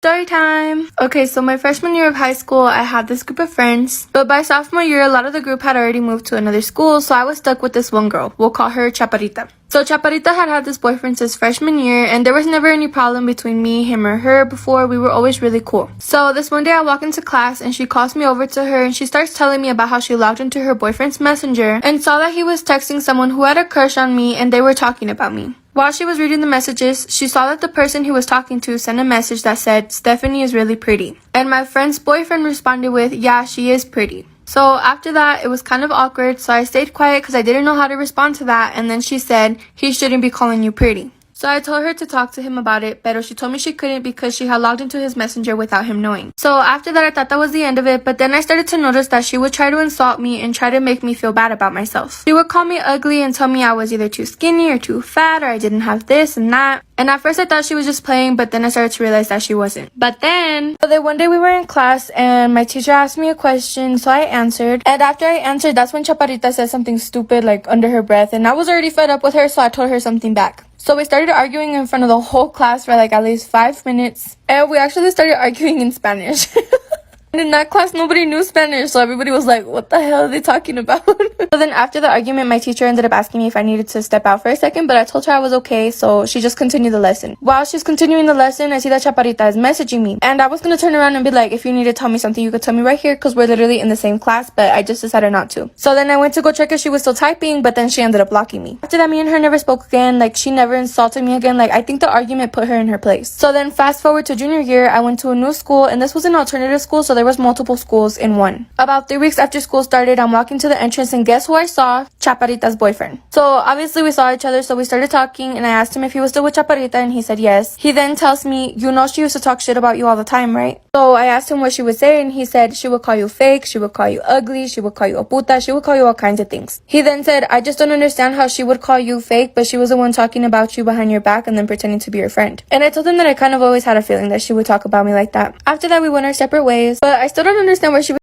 Story time! Okay, so my freshman year of high school, I had this group of friends, but by sophomore year, a lot of the group had already moved to another school, so I was stuck with this one girl. We'll call her Chaparrita. So Chaparrita had had this boyfriend since freshman year, and there was never any problem between me, him, or her before. We were always really cool. So this one day I walk into class, and she calls me over to her, and she starts telling me about how she logged into her boyfriend's messenger and saw that he was texting someone who had a crush on me, and they were talking about me. While she was reading the messages, she saw that the person he was talking to sent a message that said, "Stephanie is really pretty." And my friend's boyfriend responded with, "Yeah, she is pretty." So after that, it was kind of awkward, so I stayed quiet because I didn't know how to respond to that, and then she said, "He shouldn't be calling you pretty." So I told her to talk to him about it, but she told me she couldn't because she had logged into his messenger without him knowing. So after that, I thought that was the end of it, but then I started to notice that she would try to insult me and try to make me feel bad about myself. She would call me ugly and tell me I was either too skinny or too fat or I didn't have this and that. And at first I thought she was just playing, but then I started to realize that she wasn't. But then one day we were in class and my teacher asked me a question, so I answered. And after I answered, that's when Chaparrita said something stupid like under her breath, and I was already fed up with her, so I told her something back. So we started arguing in front of the whole class for like at least 5 minutes. And we actually started arguing in Spanish. And in that class, nobody knew Spanish, so everybody was like, what the hell are they talking about? So then after the argument, my teacher ended up asking me if I needed to step out for a second, but I told her I was okay, so she just continued the lesson. While she's continuing the lesson, I see that Chaparrita is messaging me. And I was going to turn around and be like, if you need to tell me something, you could tell me right here, because we're literally in the same class, but I just decided not to. So then I went to go check if she was still typing, but then she ended up blocking me. After that, me and her never spoke again. Like, she never insulted me again. Like, I think the argument put her in her place. So then fast forward to junior year, I went to a new school, and this was an alternative school, so there was multiple schools in one. About 3 weeks after school started, I'm walking to the entrance and guess who I saw? Chaparrita's boyfriend. So obviously we saw each other, so we started talking and I asked him if he was still with Chaparrita and he said yes. He then tells me, "You know she used to talk shit about you all the time, right?" So I asked him what she would say and he said she would call you fake, she would call you ugly, she would call you a puta, she would call you all kinds of things. He then said, "I just don't understand how she would call you fake, but she was the one talking about you behind your back and then pretending to be your friend." And I told him that I kind of always had a feeling that she would talk about me like that. After that, we went our separate ways, but I still don't understand why she would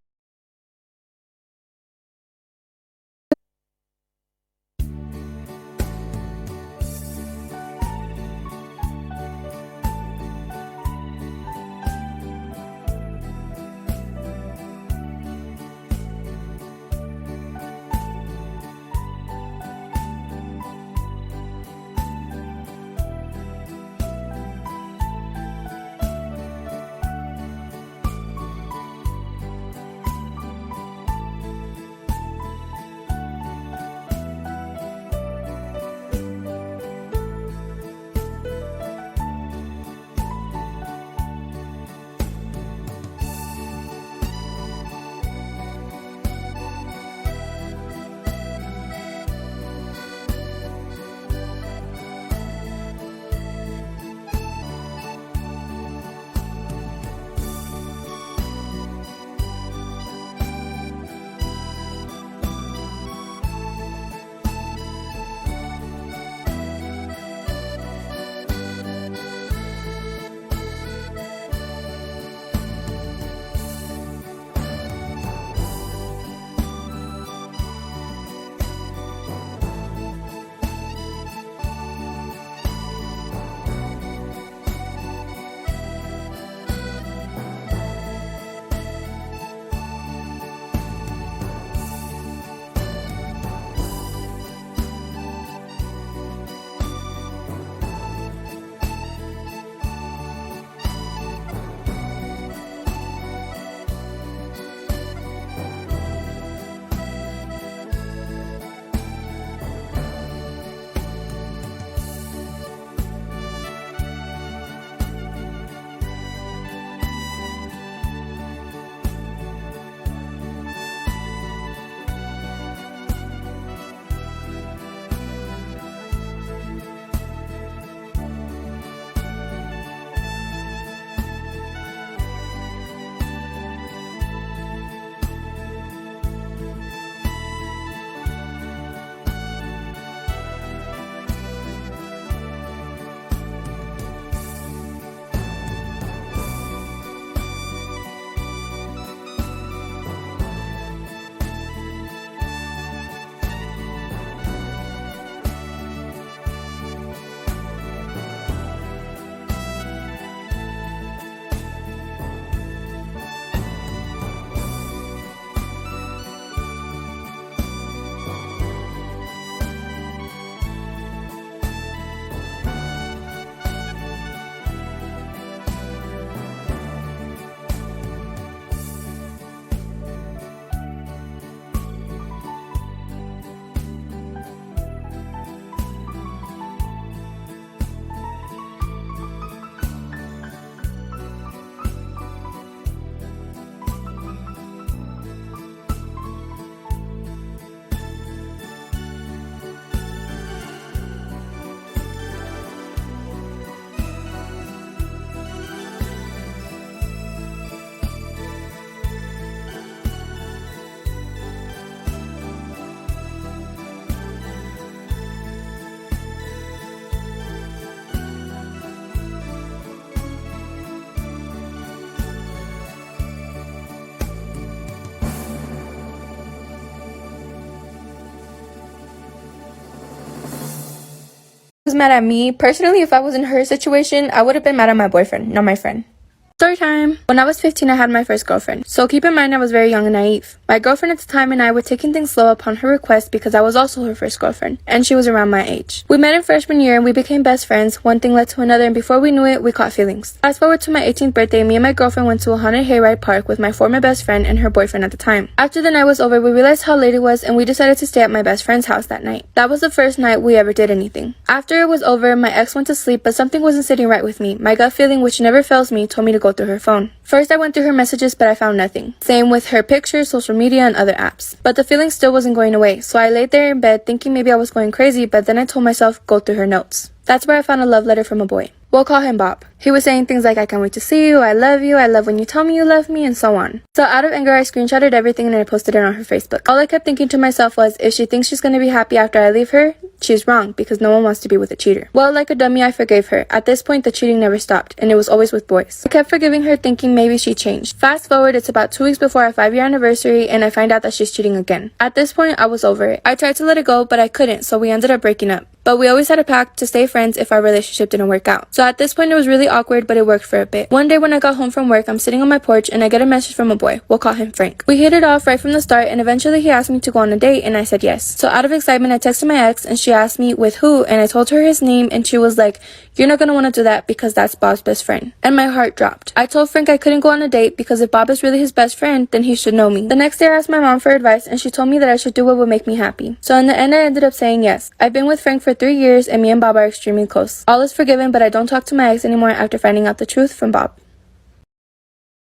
was mad at me. Personally, if I was in her situation, I would have been mad at my boyfriend, not my friend. Story time. When I was 15, I had my first girlfriend. So keep in mind I was very young and naive. My girlfriend at the time and I were taking things slow upon her request because I was also her first girlfriend, and she was around my age. We met in freshman year and we became best friends. One thing led to another, and before we knew it, we caught feelings. Fast forward to my 18th birthday, me and my girlfriend went to a haunted hayride park with my former best friend and her boyfriend at the time. After the night was over, we realized how late it was and we decided to stay at my best friend's house that night. That was the first night we ever did anything. After it was over, my ex went to sleep, but something wasn't sitting right with me. My gut feeling, which never fails me, told me to go through her phone. First, I went through her messages, but I found nothing. Same with her pictures, social media, and other apps. But the feeling still wasn't going away, so I laid there in bed thinking maybe I was going crazy, but then I told myself, go through her notes. That's where I found a love letter from a boy. We'll call him Bob. He was saying things like, I can't wait to see you, I love when you tell me you love me, and so on. So out of anger, I screenshotted everything and I posted it on her Facebook. All I kept thinking to myself was, if she thinks she's gonna be happy after I leave her, she's wrong, because no one wants to be with a cheater. Well, like a dummy, I forgave her. At this point, the cheating never stopped, and it was always with boys. I kept forgiving her, thinking maybe she changed. Fast forward, it's about 2 weeks before our 5-year anniversary, and I find out that she's cheating again. At this point, I was over it. I tried to let it go, but I couldn't, so we ended up breaking up. But we always had a pact to stay friends if our relationship didn't work out. So at this point, it was really awkward, but it worked for a bit. One day when I got home from work, I'm sitting on my porch and I get a message from a boy. We'll call him Frank. We hit it off right from the start, and eventually he asked me to go on a date, and I said yes. So out of excitement, I texted my ex and she asked me with who, and I told her his name, and she was like, you're not gonna want to do that because that's Bob's best friend. And my heart dropped. I told Frank I couldn't go on a date because if Bob is really his best friend, then he should know me. The next day I asked my mom for advice and she told me that I should do what would make me happy. So in the end, I ended up saying yes. I've been with Frank for 3 years and me and Bob are extremely close. All is forgiven, but I don't talk to my ex anymore after finding out the truth from Bob.